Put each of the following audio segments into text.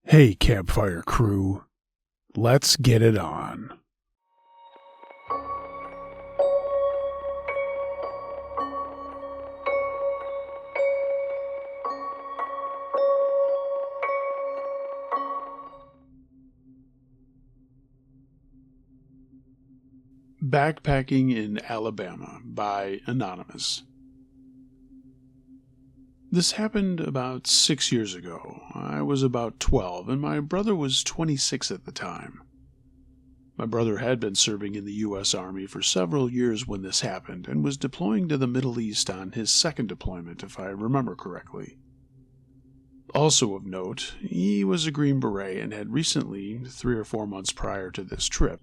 Hey, campfire crew, let's get it on. Backpacking in Alabama by Anonymous. This happened about 6 years ago. I was about 12 and my brother was 26 at the time. My brother had been serving in the U.S. Army for several years when this happened and was deploying to the Middle East on his second deployment, if I remember correctly. Also of note, he was a Green Beret and had recently, 3 or 4 months prior to this trip,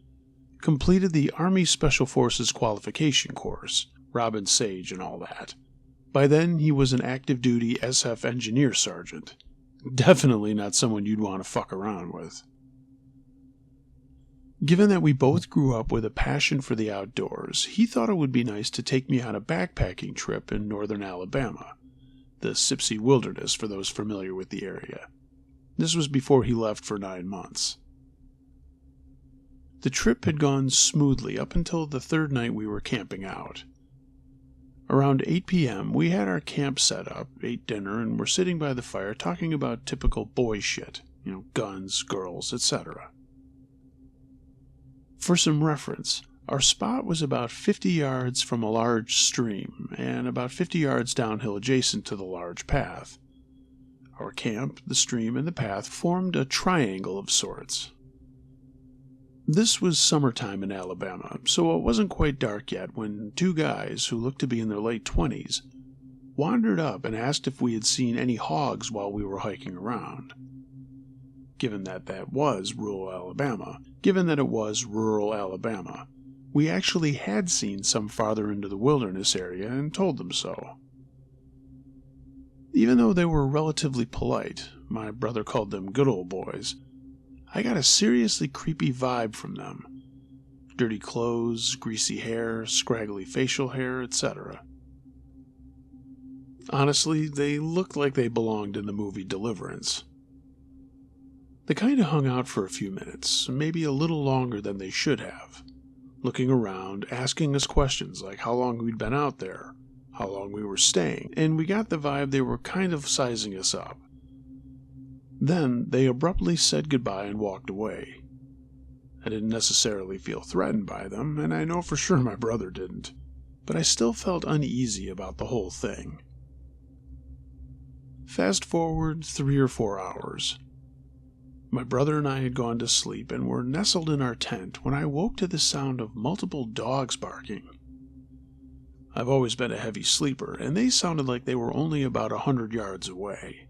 completed the Army Special Forces qualification course, Robin Sage and all that. By then, he was an active-duty SF engineer sergeant. Definitely not someone you'd want to fuck around with. Given that we both grew up with a passion for the outdoors, he thought it would be nice to take me on a backpacking trip in northern Alabama, the Sipsey Wilderness for those familiar with the area. This was before he left for 9 months. The trip had gone smoothly up until the third night we were camping out. Around 8 p.m., we had our camp set up, ate dinner, and were sitting by the fire talking about typical boy shit, guns, girls, etc. For some reference, our spot was about 50 yards from a large stream and about 50 yards downhill adjacent to the large path. Our camp, the stream, and the path formed a triangle of sorts. This was summertime in Alabama, so it wasn't quite dark yet when 2 guys who looked to be in their late 20s wandered up and asked if we had seen any hogs while we were hiking around. Given that it was rural Alabama, we actually had seen some farther into the wilderness area and told them so. Even though they were relatively polite, my brother called them good old boys, I got a seriously creepy vibe from them. Dirty clothes, greasy hair, scraggly facial hair, etc. Honestly, they looked like they belonged in the movie Deliverance. They kinda hung out for a few minutes, maybe a little longer than they should have, looking around, asking us questions like how long we'd been out there, how long we were staying, and we got the vibe they were kind of sizing us up. Then they abruptly said goodbye and walked away. I didn't necessarily feel threatened by them, and I know for sure my brother didn't, but I still felt uneasy about the whole thing. Fast forward 3 or 4 hours. My brother and I had gone to sleep and were nestled in our tent when I woke to the sound of multiple dogs barking. I've always been a heavy sleeper, and they sounded like they were only about 100 yards away.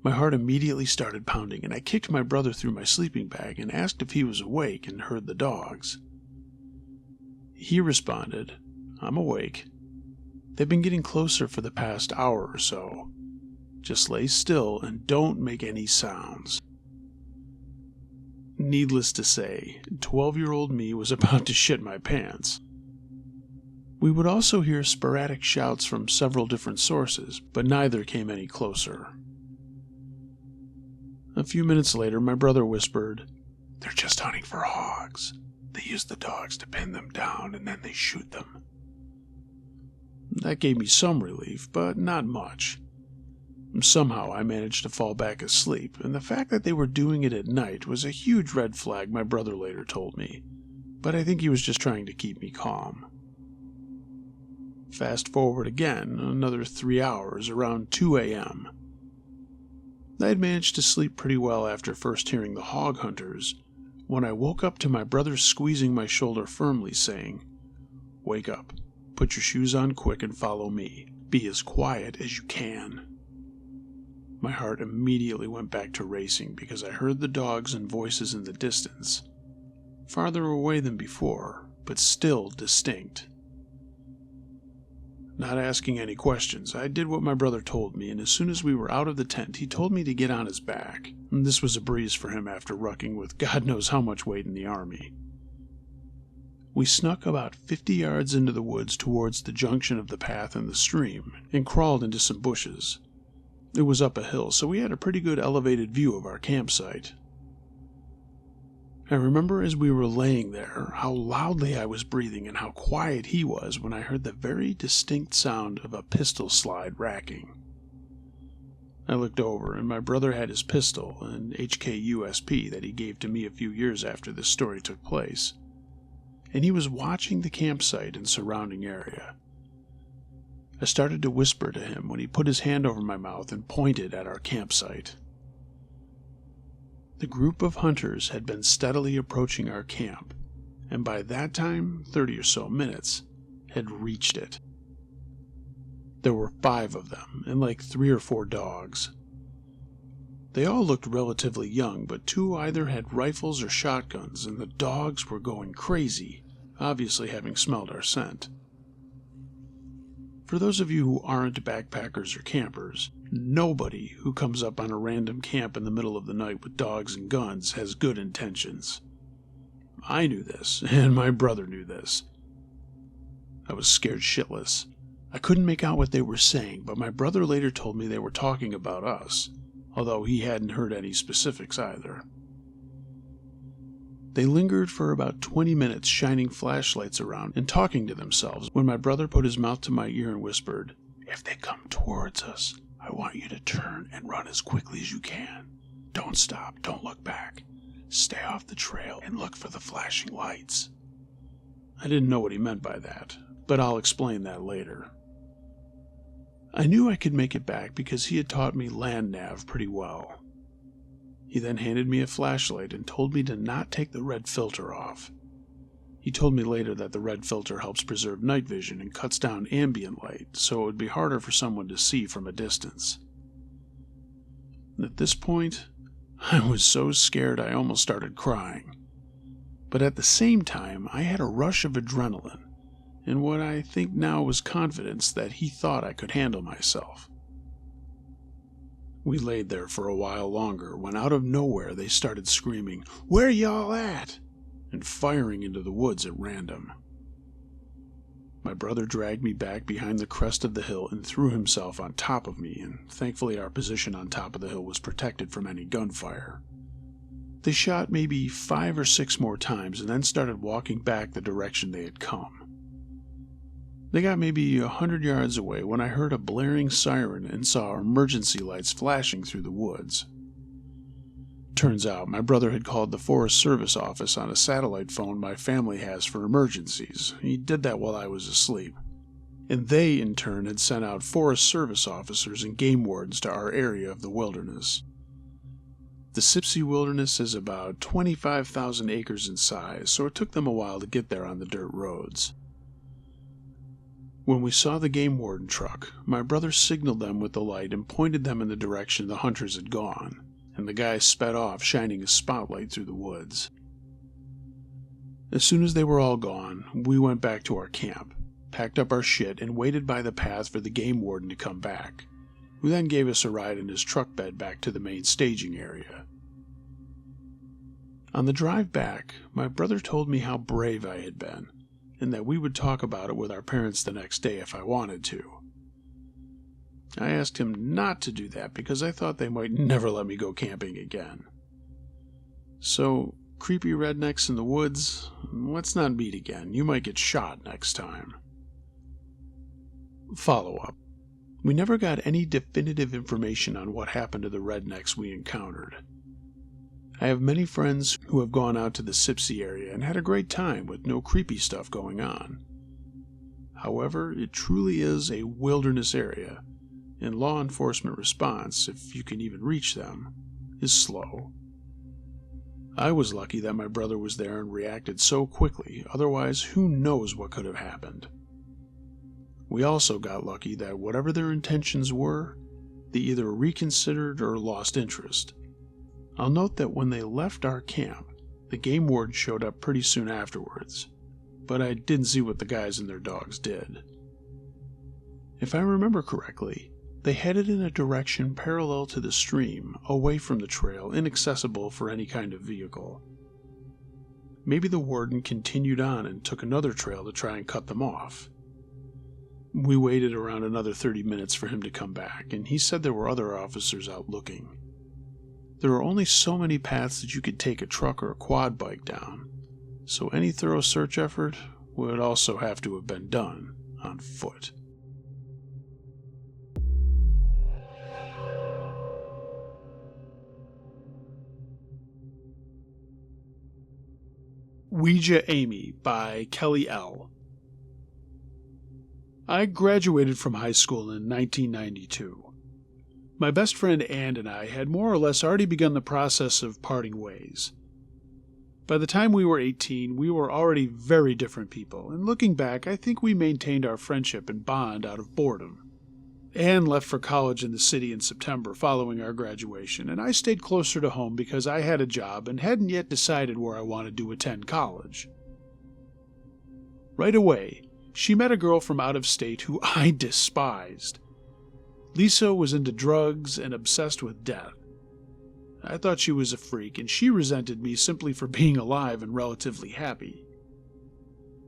My heart immediately started pounding, and I kicked my brother through my sleeping bag and asked if he was awake and heard the dogs. He responded, "I'm awake. They've been getting closer for the past hour or so. Just lay still and don't make any sounds." Needless to say, 12-year-old me was about to shit my pants. We would also hear sporadic shouts from several different sources, but neither came any closer. A few minutes later, my brother whispered, "They're just hunting for hogs. They use the dogs to pin them down and then they shoot them." That gave me some relief, but not much. Somehow I managed to fall back asleep, and the fact that they were doing it at night was a huge red flag, my brother later told me, but I think he was just trying to keep me calm. Fast forward again, another 3 hours, around 2 a.m. I had managed to sleep pretty well after first hearing the hog hunters, when I woke up to my brother squeezing my shoulder firmly, saying, "Wake up, put your shoes on quick and follow me. Be as quiet as you can." My heart immediately went back to racing because I heard the dogs and voices in the distance, farther away than before, but still distinct. Not asking any questions, I did what my brother told me, and as soon as we were out of the tent, he told me to get on his back. This was a breeze for him after rucking with God knows how much weight in the Army. We snuck about 50 yards into the woods towards the junction of the path and the stream, and crawled into some bushes. It was up a hill, so we had a pretty good elevated view of our campsite. I remember as we were laying there how loudly I was breathing and how quiet he was when I heard the very distinct sound of a pistol slide racking. I looked over, and my brother had his pistol, an HK-USP that he gave to me a few years after this story took place, and he was watching the campsite and surrounding area. I started to whisper to him when he put his hand over my mouth and pointed at our campsite. The group of hunters had been steadily approaching our camp, and by that time, 30 or so minutes, had reached it. There were 5 of them, and like 3 or 4 dogs. They all looked relatively young, but 2 either had rifles or shotguns, and the dogs were going crazy, obviously having smelled our scent. For those of you who aren't backpackers or campers, nobody who comes up on a random camp in the middle of the night with dogs and guns has good intentions. I knew this, and my brother knew this. I was scared shitless. I couldn't make out what they were saying, but my brother later told me they were talking about us, although he hadn't heard any specifics either. They lingered for about 20 minutes, shining flashlights around and talking to themselves, when my brother put his mouth to my ear and whispered, "If they come towards us, I want you to turn and run as quickly as you can. Don't stop, don't look back. Stay off the trail and look for the flashing lights." I didn't know what he meant by that, but I'll explain that later. I knew I could make it back because he had taught me land nav pretty well. He then handed me a flashlight and told me to not take the red filter off. He told me later that the red filter helps preserve night vision and cuts down ambient light, so it would be harder for someone to see from a distance. At this point, I was so scared I almost started crying. But at the same time, I had a rush of adrenaline, and what I think now was confidence that he thought I could handle myself. We laid there for a while longer when out of nowhere they started screaming, "Where y'all at?" and firing into the woods at random. My brother dragged me back behind the crest of the hill and threw himself on top of me, and thankfully our position on top of the hill was protected from any gunfire. They shot maybe 5 or 6 more times and then started walking back the direction they had come. They got maybe 100 yards away when I heard a blaring siren and saw emergency lights flashing through the woods. Turns out my brother had called the Forest Service office on a satellite phone my family has for emergencies. He did that while I was asleep. And they, in turn, had sent out Forest Service officers and game wardens to our area of the wilderness. The Sipsey Wilderness is about 25,000 acres in size, so it took them a while to get there on the dirt roads. When we saw the game warden truck, my brother signaled them with the light and pointed them in the direction the hunters had gone, and the guy sped off, shining a spotlight through the woods. As soon as they were all gone, we went back to our camp, packed up our shit, and waited by the path for the game warden to come back, who then gave us a ride in his truck bed back to the main staging area. On the drive back, my brother told me how brave I had been, and that we would talk about it with our parents the next day if I wanted to. I asked him not to do that because I thought they might never let me go camping again. So, creepy rednecks in the woods, let's not meet again. You might get shot next time. Follow-up. We never got any definitive information on what happened to the rednecks we encountered. I have many friends who have gone out to the Sipsey area and had a great time with no creepy stuff going on. However, it truly is a wilderness area, and law enforcement response, if you can even reach them, is slow. I was lucky that my brother was there and reacted so quickly, otherwise who knows what could have happened. We also got lucky that whatever their intentions were, they either reconsidered or lost interest. I'll note that when they left our camp, the game warden showed up pretty soon afterwards, but I didn't see what the guys and their dogs did. If I remember correctly, they headed in a direction parallel to the stream, away from the trail, inaccessible for any kind of vehicle. Maybe the warden continued on and took another trail to try and cut them off. We waited around another 30 minutes for him to come back, and he said there were other officers out looking. There are only so many paths that you could take a truck or a quad bike down, so any thorough search effort would also have to have been done on foot. Ouija Amy by Kelly L. I graduated from high school in 1992. My best friend Ann and I had more or less already begun the process of parting ways. By the time we were 18, we were already very different people, and looking back, I think we maintained our friendship and bond out of boredom. Ann left for college in the city in September following our graduation, and I stayed closer to home because I had a job and hadn't yet decided where I wanted to attend college. Right away, she met a girl from out of state who I despised. Lisa was into drugs and obsessed with death. I thought she was a freak, and she resented me simply for being alive and relatively happy.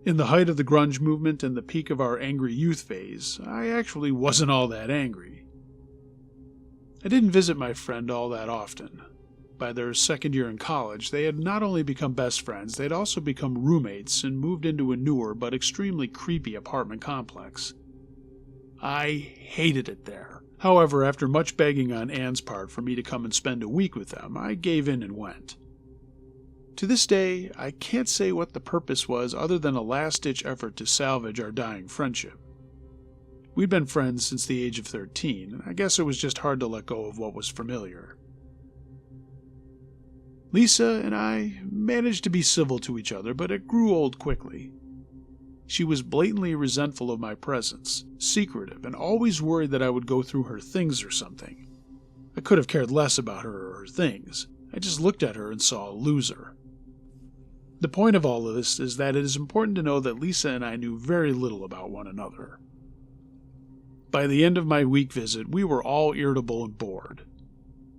In the height of the grunge movement and the peak of our angry youth phase, I actually wasn't all that angry. I didn't visit my friend all that often. By their second year in college, they had not only become best friends, they had also become roommates and moved into a newer but extremely creepy apartment complex. I hated it there. However, after much begging on Ann's part for me to come and spend a week with them, I gave in and went. To this day, I can't say what the purpose was other than a last-ditch effort to salvage our dying friendship. We'd been friends since the age of 13, and I guess it was just hard to let go of what was familiar. Lisa and I managed to be civil to each other, but it grew old quickly. She was blatantly resentful of my presence, secretive, and always worried that I would go through her things or something. I could have cared less about her or her things. I just looked at her and saw a loser. The point of all of this is that it is important to know that Lisa and I knew very little about one another. By the end of my week visit, we were all irritable and bored.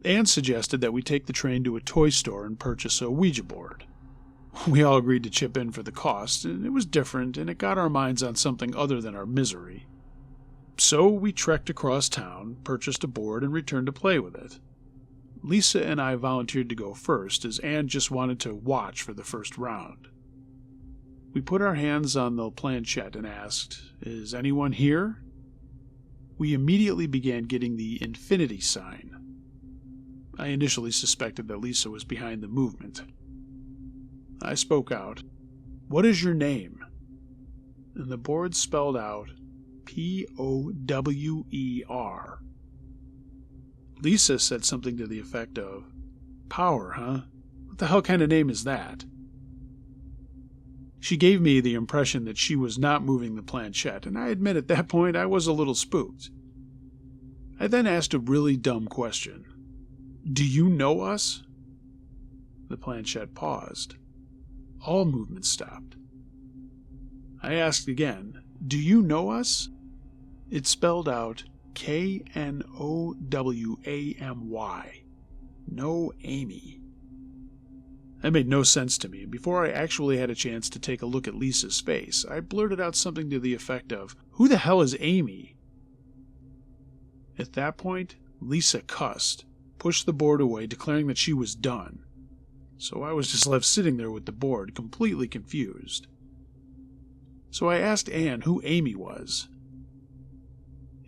Anne suggested that we take the train to a toy store and purchase a Ouija board. We all agreed to chip in for the cost, and it was different, and it got our minds on something other than our misery. So we trekked across town, purchased a board, and returned to play with it. Lisa and I volunteered to go first, as Anne just wanted to watch for the first round. We put our hands on the planchette and asked, "Is anyone here?" We immediately began getting the infinity sign. I initially suspected that Lisa was behind the movement. I spoke out, "What is your name?" And the board spelled out Power. Lisa said something to the effect of, "Power, huh? What the hell kind of name is that?" She gave me the impression that she was not moving the planchette, and I admit at that point I was a little spooked. I then asked a really dumb question. "Do you know us?" The planchette paused. All movement stopped. I asked again, "Do you know us?" It spelled out Knowamy. No Amy. That made no sense to me, and before I actually had a chance to take a look at Lisa's face, I blurted out something to the effect of, "Who the hell is Amy?" At that point, Lisa cussed, pushed the board away, declaring that she was done. So I was just left sitting there with the board, completely confused. So I asked Anne who Amy was.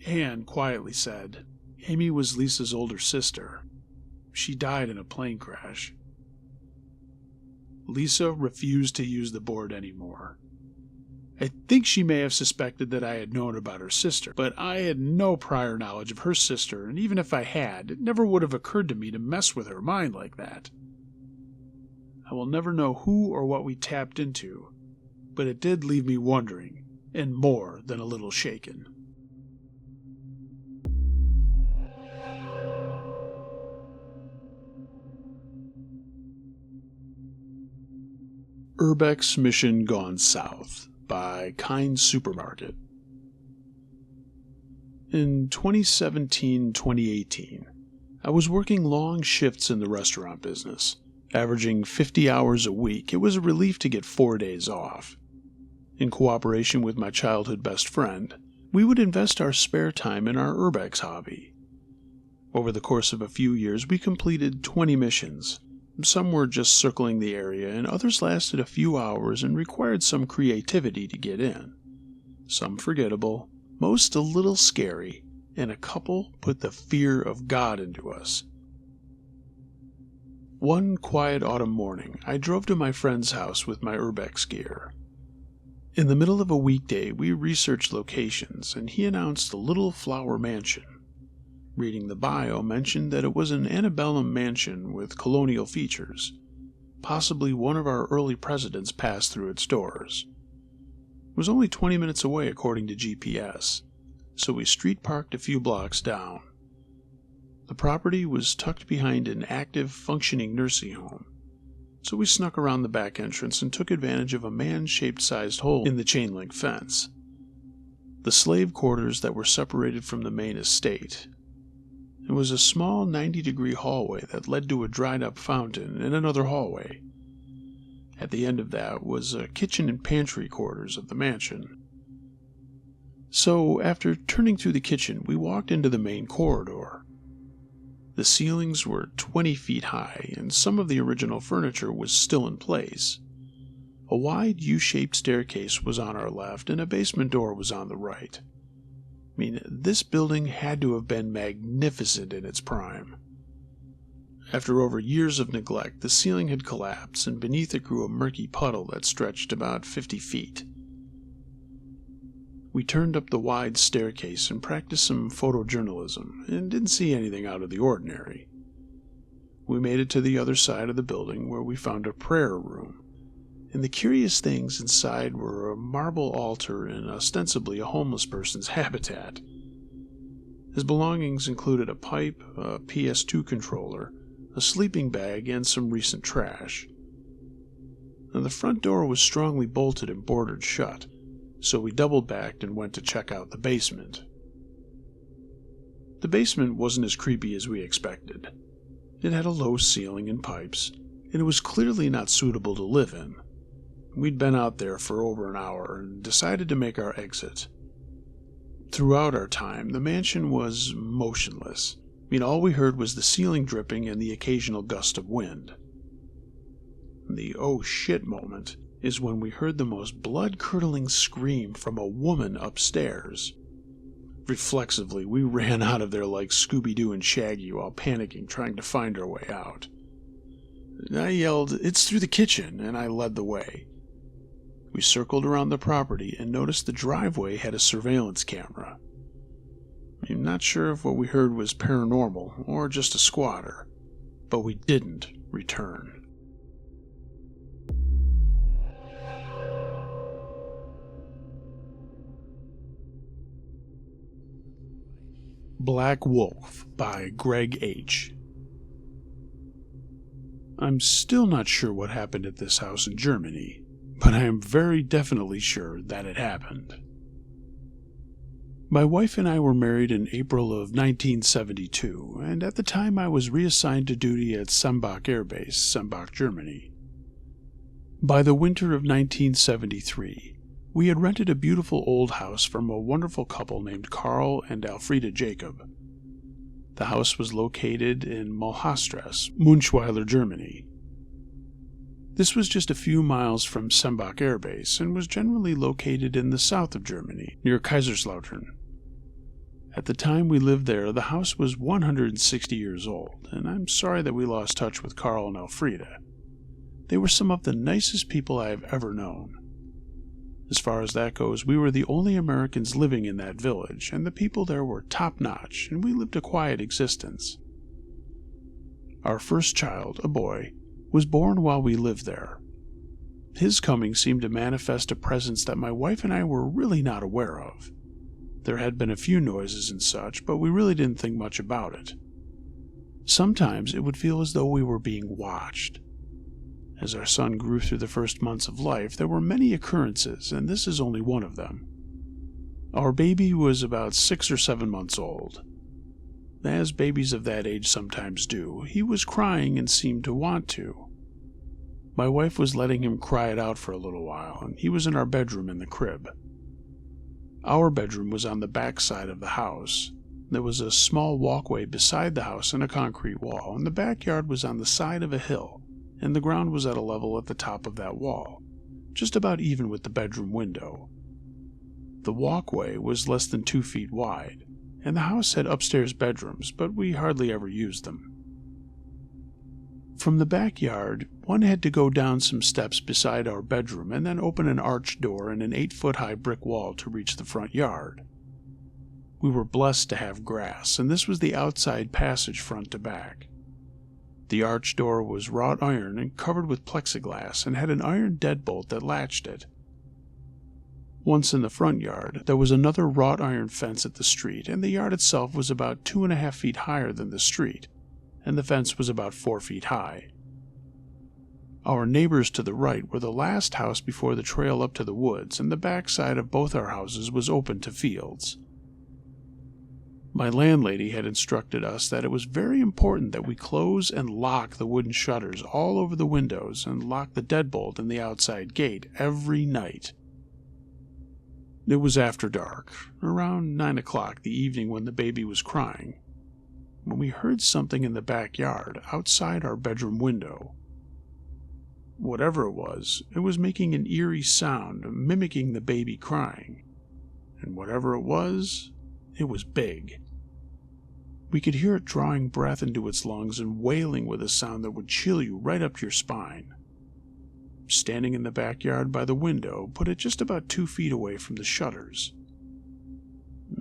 Anne quietly said, "Amy was Lisa's older sister. She died in a plane crash." Lisa refused to use the board anymore. I think she may have suspected that I had known about her sister, but I had no prior knowledge of her sister, and even if I had, it never would have occurred to me to mess with her mind like that. I will never know who or what we tapped into, but it did leave me wondering, and more than a little shaken. Urbex Mission Gone South by Kind Supermarket. In 2017-2018, I was working long shifts in the restaurant business. Averaging 50 hours a week, it was a relief to get 4 days off. In cooperation with my childhood best friend, We would invest our spare time in our Urbex hobby. Over the course of a few years, we completed 20 missions. Some were just circling the area, and others lasted a few hours and required some creativity to get in. Some forgettable, most a little scary, and a couple put the fear of God into us. One quiet autumn morning, I drove to my friend's house with my Urbex gear. In the middle of a weekday, we researched locations, and he announced a little flower mansion. Reading the bio mentioned that it was an antebellum mansion with colonial features. Possibly one of our early presidents passed through its doors. It was only 20 minutes away according to GPS, so we street parked a few blocks down. The property was tucked behind an active, functioning nursing home, so we snuck around the back entrance and took advantage of a man-shaped sized hole in the chain-link fence. The slave quarters that were separated from the main estate. It was a small 90-degree hallway that led to a dried-up fountain and another hallway. At the end of that was a kitchen and pantry quarters of the mansion. So, after turning through the kitchen, we walked into the main corridor. The ceilings were 20 feet high, and some of the original furniture was still in place. A wide U-shaped staircase was on our left, and a basement door was on the right. This building had to have been magnificent in its prime. After over years of neglect, the ceiling had collapsed, and beneath it grew a murky puddle that stretched about 50 feet. We turned up the wide staircase and practiced some photojournalism, and didn't see anything out of the ordinary. We made it to the other side of the building, where we found a prayer room, and the curious things inside were a marble altar and ostensibly a homeless person's habitat. His belongings included a pipe, a PS2 controller, a sleeping bag, and some recent trash. And the front door was strongly bolted and boarded shut, so we double-backed and went to check out the basement. The basement wasn't as creepy as we expected. It had a low ceiling and pipes, and it was clearly not suitable to live in. We'd been out there for over an hour and decided to make our exit. Throughout our time, the mansion was motionless. All we heard was the ceiling dripping and the occasional gust of wind. The oh shit moment is when we heard the most blood-curdling scream from a woman upstairs. Reflexively, we ran out of there like Scooby-Doo and Shaggy while panicking, trying to find our way out. I yelled, "It's through the kitchen," and I led the way. We circled around the property and noticed the driveway had a surveillance camera. I'm not sure if what we heard was paranormal or just a squatter, but we didn't return. Black Wolf by Greg H. I'm still not sure what happened at this house in Germany, but I am very definitely sure that it happened. My wife and I were married in April of 1972, and at the time I was reassigned to duty at Sembach Air Base, Sembach, Germany. By the winter of 1973, we had rented a beautiful old house from a wonderful couple named Carl and Elfriede Jacob. The house was located in Mulhastras, Münchweiler, Germany. This was just a few miles from Sembach Air Base and was generally located in the south of Germany, near Kaiserslautern. At the time we lived there, the house was 160 years old, and I'm sorry that we lost touch with Carl and Elfriede. They were some of the nicest people I have ever known. As far as that goes, we were the only Americans living in that village, and the people there were top-notch, and we lived a quiet existence. Our first child, a boy, was born while we lived there. His coming seemed to manifest a presence that my wife and I were really not aware of. There had been a few noises and such, but we really didn't think much about it. Sometimes it would feel as though we were being watched. As our son grew through the first months of life, there were many occurrences, and this is only one of them. Our baby was about 6 or 7 months old. As babies of that age sometimes do, he was crying and seemed to want to. My wife was letting him cry it out for a little while, and he was in our bedroom in the crib. Our bedroom was on the back side of the house. There was a small walkway beside the house and a concrete wall, and the backyard was on the side of a hill, and the ground was at a level at the top of that wall, just about even with the bedroom window. The walkway was less than 2 feet wide, and the house had upstairs bedrooms, but we hardly ever used them. From the backyard, one had to go down some steps beside our bedroom and then open an arched door and an 8-foot-high brick wall to reach the front yard. We were blessed to have grass, and this was the outside passage front to back. The arched door was wrought iron and covered with plexiglass and had an iron deadbolt that latched it. Once in the front yard, there was another wrought iron fence at the street, and the yard itself was about 2.5 feet higher than the street, and the fence was about 4 feet high. Our neighbors to the right were the last house before the trail up to the woods, and the back side of both our houses was open to fields. My landlady had instructed us that it was very important that we close and lock the wooden shutters all over the windows and lock the deadbolt in the outside gate every night. It was after dark, around 9 o'clock the evening when the baby was crying, when we heard something in the backyard outside our bedroom window. Whatever it was making an eerie sound mimicking the baby crying, and whatever it was big. We could hear it drawing breath into its lungs and wailing with a sound that would chill you right up your spine. Standing in the backyard by the window put it just about 2 feet away from the shutters.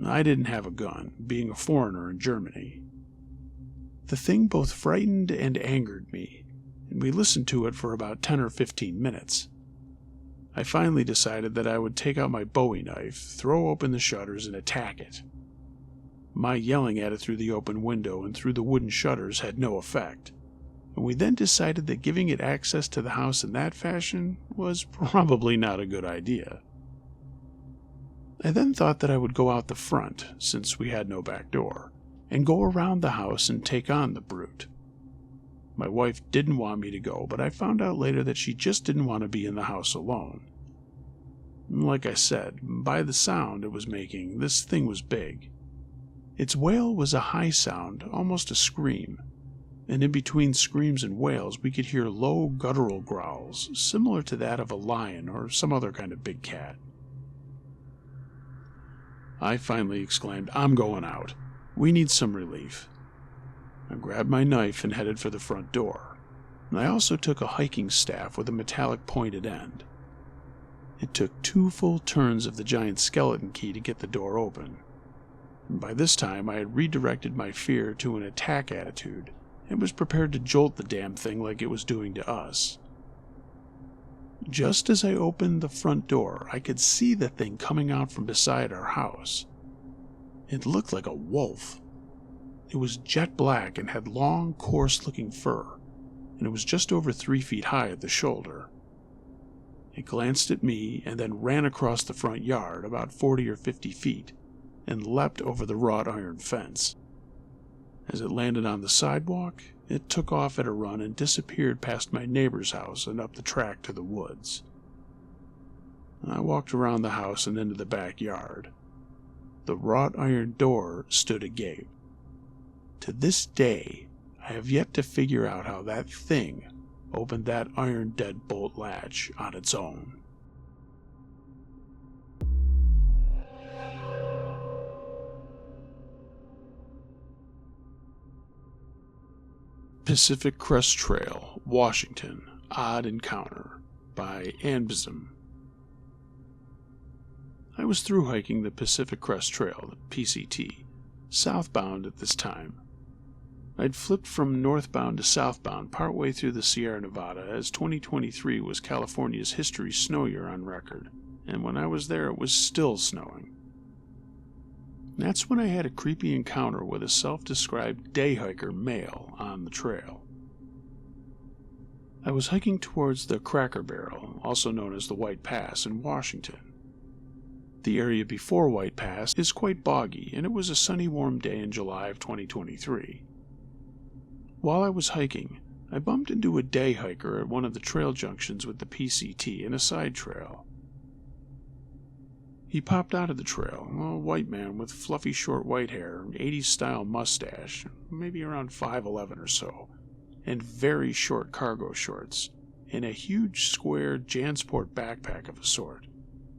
I didn't have a gun, being a foreigner in Germany. The thing both frightened and angered me, and we listened to it for about 10 or 15 minutes. I finally decided that I would take out my Bowie knife, throw open the shutters, and attack it. My yelling at it through the open window and through the wooden shutters had no effect, and we then decided that giving it access to the house in that fashion was probably not a good idea. I then thought that I would go out the front, since we had no back door, and go around the house and take on the brute. My wife didn't want me to go, but I found out later that she just didn't want to be in the house alone. Like I said, by the sound it was making, this thing was big. Its wail was a high sound, almost a scream, and in between screams and wails we could hear low guttural growls, similar to that of a lion or some other kind of big cat. I finally exclaimed, "I'm going out. We need some relief." I grabbed my knife and headed for the front door, and I also took a hiking staff with a metallic pointed end. It took 2 full turns of the giant skeleton key to get the door open. By this time, I had redirected my fear to an attack attitude and was prepared to jolt the damn thing like it was doing to us. Just as I opened the front door, I could see the thing coming out from beside our house. It looked like a wolf. It was jet black and had long, coarse-looking fur, and it was just over 3 feet high at the shoulder. It glanced at me and then ran across the front yard about 40 or 50 feet and leapt over the wrought iron fence. As it landed on the sidewalk, it took off at a run and disappeared past my neighbor's house and up the track to the woods. I walked around the house and into the backyard. The wrought iron door stood agape. To this day, I have yet to figure out how that thing opened that iron deadbolt latch on its own. Pacific Crest Trail, Washington, Odd Encounter by Anbism. I was through hiking the Pacific Crest Trail, the PCT, southbound at this time. I'd flipped from northbound to southbound partway through the Sierra Nevada, as 2023 was California's history snow year on record, and when I was there it was still snowing. That's when I had a creepy encounter with a self-described day hiker male on the trail. I was hiking towards the Cracker Barrel, also known as the White Pass, in Washington. The area before White Pass is quite boggy, and it was a sunny, warm day in July of 2023. While I was hiking, I bumped into a day hiker at one of the trail junctions with the PCT in a side trail. He popped out of the trail, a white man with fluffy short white hair, 80s-style mustache, maybe around 5'11" or so, and very short cargo shorts, and a huge square Jansport backpack of a sort,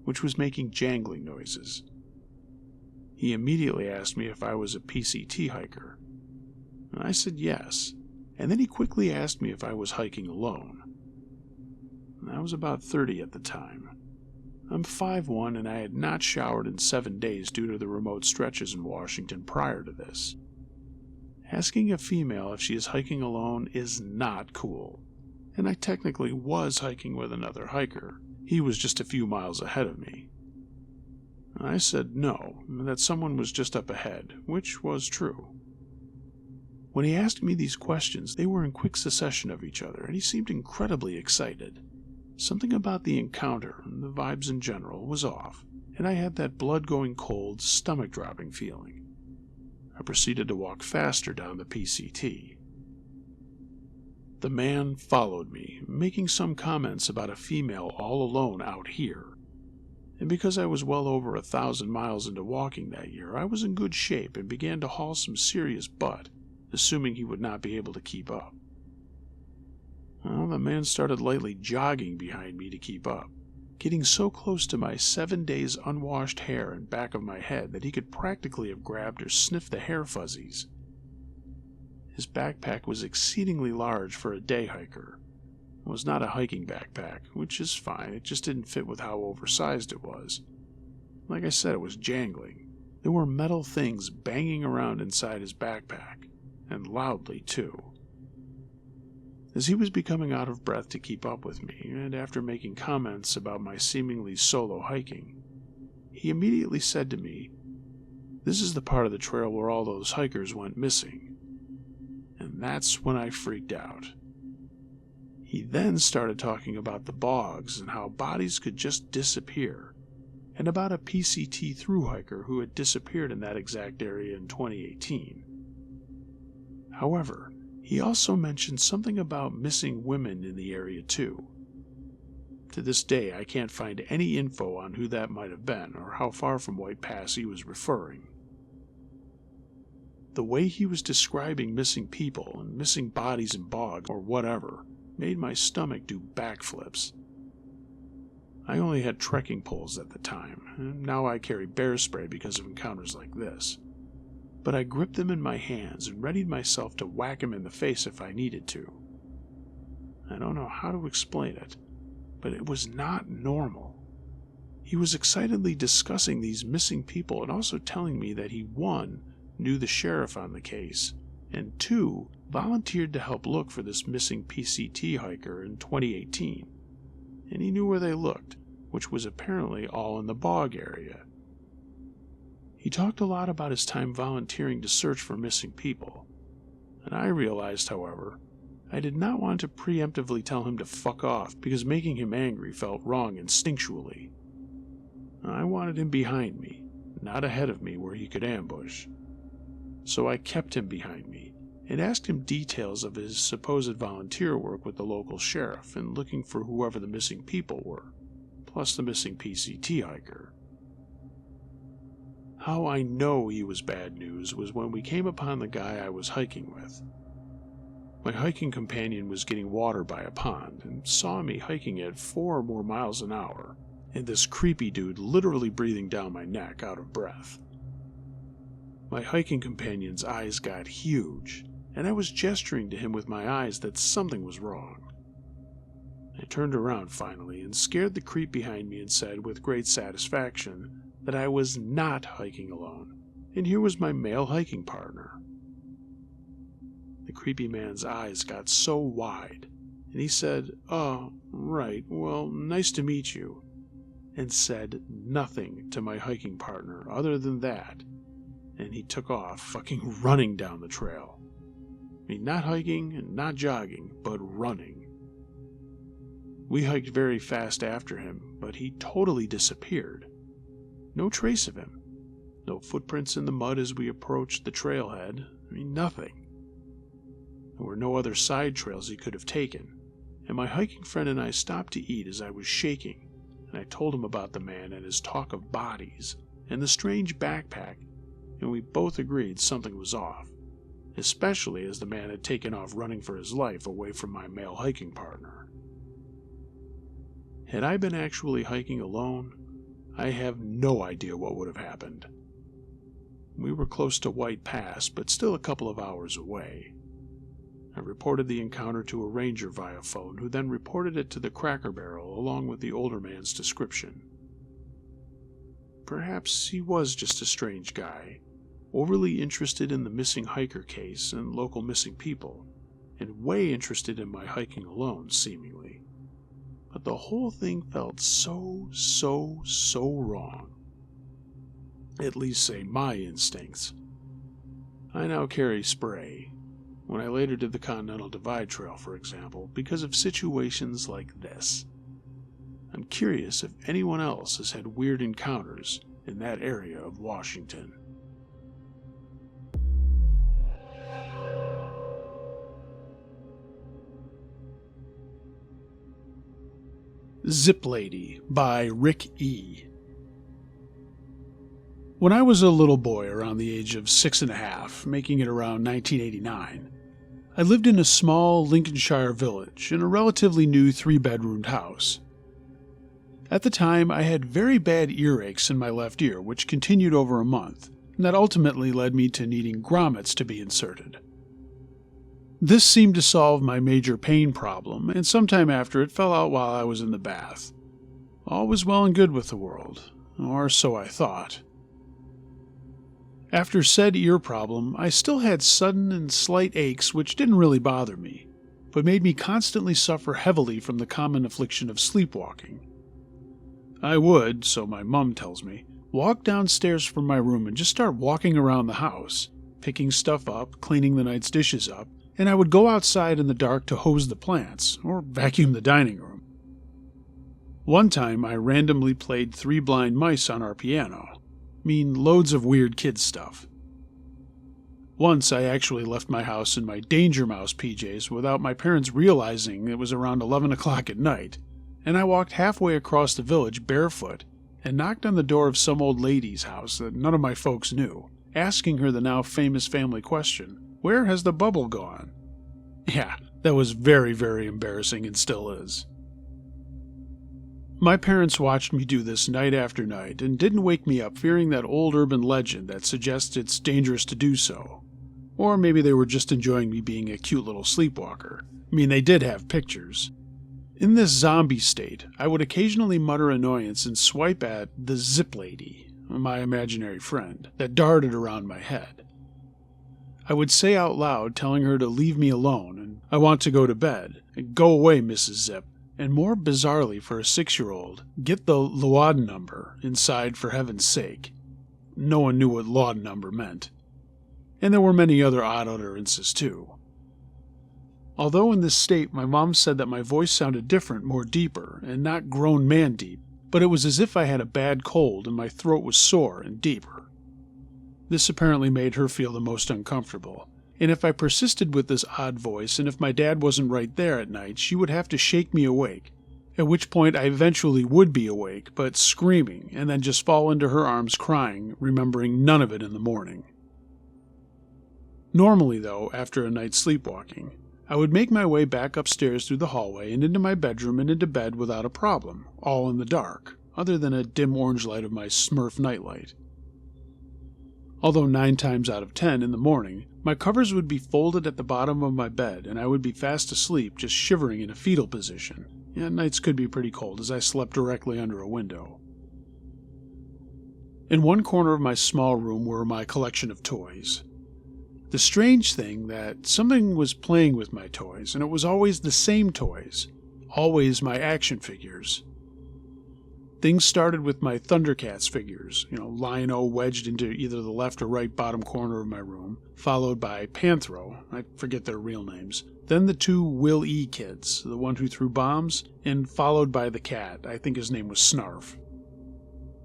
which was making jangling noises. He immediately asked me if I was a PCT hiker. I said yes, and then he quickly asked me if I was hiking alone. I was about 30 at the time. I'm 5'1", and I had not showered in 7 days due to the remote stretches in Washington prior to this. Asking a female if she is hiking alone is not cool, and I technically was hiking with another hiker. He was just a few miles ahead of me. I said no, that someone was just up ahead, which was true. When he asked me these questions, they were in quick succession of each other, and he seemed incredibly excited. Something about the encounter, and the vibes in general, was off, and I had that blood-going cold, stomach-dropping feeling. I proceeded to walk faster down the PCT. The man followed me, making some comments about a female all alone out here. And because I was well over 1,000 miles into walking that year, I was in good shape and began to haul some serious butt, assuming he would not be able to keep up. Well, the man started lightly jogging behind me to keep up, getting so close to my 7 days unwashed hair and back of my head that he could practically have grabbed or sniffed the hair fuzzies. His backpack was exceedingly large for a day hiker. It was not a hiking backpack, which is fine, it just didn't fit with how oversized it was. Like I said, it was jangling. There were metal things banging around inside his backpack, and loudly too. As he was becoming out of breath to keep up with me, and after making comments about my seemingly solo hiking, he immediately said to me, "This is the part of the trail where all those hikers went missing." And that's when I freaked out. He then started talking about the bogs and how bodies could just disappear, and about a PCT thru hiker who had disappeared in that exact area in 2018. However, he also mentioned something about missing women in the area too. To this day, I can't find any info on who that might have been or how far from White Pass he was referring. The way he was describing missing people and missing bodies in bogs or whatever made my stomach do backflips. I only had trekking poles at the time, and now I carry bear spray because of encounters like this. But I gripped them in my hands and readied myself to whack him in the face if I needed to. I don't know how to explain it, but it was not normal. He was excitedly discussing these missing people and also telling me that he, 1, knew the sheriff on the case, and 2, volunteered to help look for this missing PCT hiker in 2018. And he knew where they looked, which was apparently all in the bog area. He talked a lot about his time volunteering to search for missing people, and I realized, however, I did not want to preemptively tell him to fuck off because making him angry felt wrong instinctually. I wanted him behind me, not ahead of me where he could ambush. So I kept him behind me and asked him details of his supposed volunteer work with the local sheriff and looking for whoever the missing people were, plus the missing PCT hiker. How I know he was bad news was when we came upon the guy I was hiking with. My hiking companion was getting water by a pond and saw me hiking at 4 or more miles an hour, and this creepy dude literally breathing down my neck out of breath. My hiking companion's eyes got huge, and I was gesturing to him with my eyes that something was wrong. I turned around finally and scared the creep behind me and said with great satisfaction that I was not hiking alone, and here was my male hiking partner. The creepy man's eyes got so wide, and he said, "Oh, right, well, nice to meet you," and said nothing to my hiking partner other than that, and he took off fucking running down the trail. I mean, not hiking and not jogging, but running. We hiked very fast after him, but he totally disappeared. No trace of him. No footprints in the mud as we approached the trailhead. I mean, nothing. There were no other side trails he could have taken, and my hiking friend and I stopped to eat as I was shaking, and I told him about the man and his talk of bodies and the strange backpack, and we both agreed something was off, especially as the man had taken off running for his life away from my male hiking partner. Had I been actually hiking alone, I have no idea what would have happened. We were close to White Pass, but still a couple of hours away. I reported the encounter to a ranger via phone, who then reported it to the Cracker Barrel along with the older man's description. Perhaps he was just a strange guy, overly interested in the missing hiker case and local missing people, and way interested in my hiking alone, seemingly. But the whole thing felt so wrong. At least say my instincts. I now carry spray, when I later did the Continental Divide Trail, for example, because of situations like this. I'm curious if anyone else has had weird encounters in that area of Washington. Zip Lady by Rick E. When I was a little boy around the age of 6.5, making it around 1989, I lived in a small Lincolnshire village in a relatively new 3-bedroomed house. At the time, I had very bad earaches in my left ear, which continued over a month, and that ultimately led me to needing grommets to be inserted. This seemed to solve my major pain problem, and sometime after it fell out while I was in the bath. All was well and good with the world, or so I thought. After said ear problem, I still had sudden and slight aches which didn't really bother me, but made me constantly suffer heavily from the common affliction of sleepwalking. I would, so my mum tells me, walk downstairs from my room and just start walking around the house, picking stuff up, cleaning the night's dishes up, and I would go outside in the dark to hose the plants, or vacuum the dining room. One time I randomly played 3 Blind Mice on our piano. Loads of weird kid stuff. Once I actually left my house in my Danger Mouse PJs without my parents realizing it was around 11 o'clock at night, and I walked halfway across the village barefoot and knocked on the door of some old lady's house that none of my folks knew, asking her the now famous family question, "Where has the bubble gone?" Yeah, that was very embarrassing and still is. My parents watched me do this night after night and didn't wake me up fearing that old urban legend that suggests it's dangerous to do so. Or maybe they were just enjoying me being a cute little sleepwalker. They did have pictures. In this zombie state, I would occasionally mutter annoyance and swipe at the Zip Lady, my imaginary friend, that darted around my head. I would say out loud, telling her to leave me alone and I want to go to bed. Go away, Mrs. Zip. And more bizarrely for a 6-year-old, get the Laud number inside for heaven's sake. No one knew what Laud number meant. And there were many other odd utterances too. Although in this state my mom said that my voice sounded different, more deeper, and not grown man deep, but it was as if I had a bad cold and my throat was sore and deeper. This apparently made her feel the most uncomfortable. And if I persisted with this odd voice, and if my dad wasn't right there at night, she would have to shake me awake, at which point I eventually would be awake, but screaming, and then just fall into her arms crying, remembering none of it in the morning. Normally, though, after a night's sleepwalking, I would make my way back upstairs through the hallway and into my bedroom and into bed without a problem, all in the dark, other than a dim orange light of my Smurf nightlight. Although 9 times out of 10 in the morning, my covers would be folded at the bottom of my bed and I would be fast asleep, just shivering in a fetal position. And nights could be pretty cold as I slept directly under a window. In one corner of my small room were my collection of toys. The strange thing that something was playing with my toys, and it was always the same toys, always my action figures. Things started with my Thundercats figures, Lion-O wedged into either the left or right bottom corner of my room, followed by Panthro, I forget their real names, then the 2 Will E kids, the one who threw bombs, and followed by the cat, I think his name was Snarf.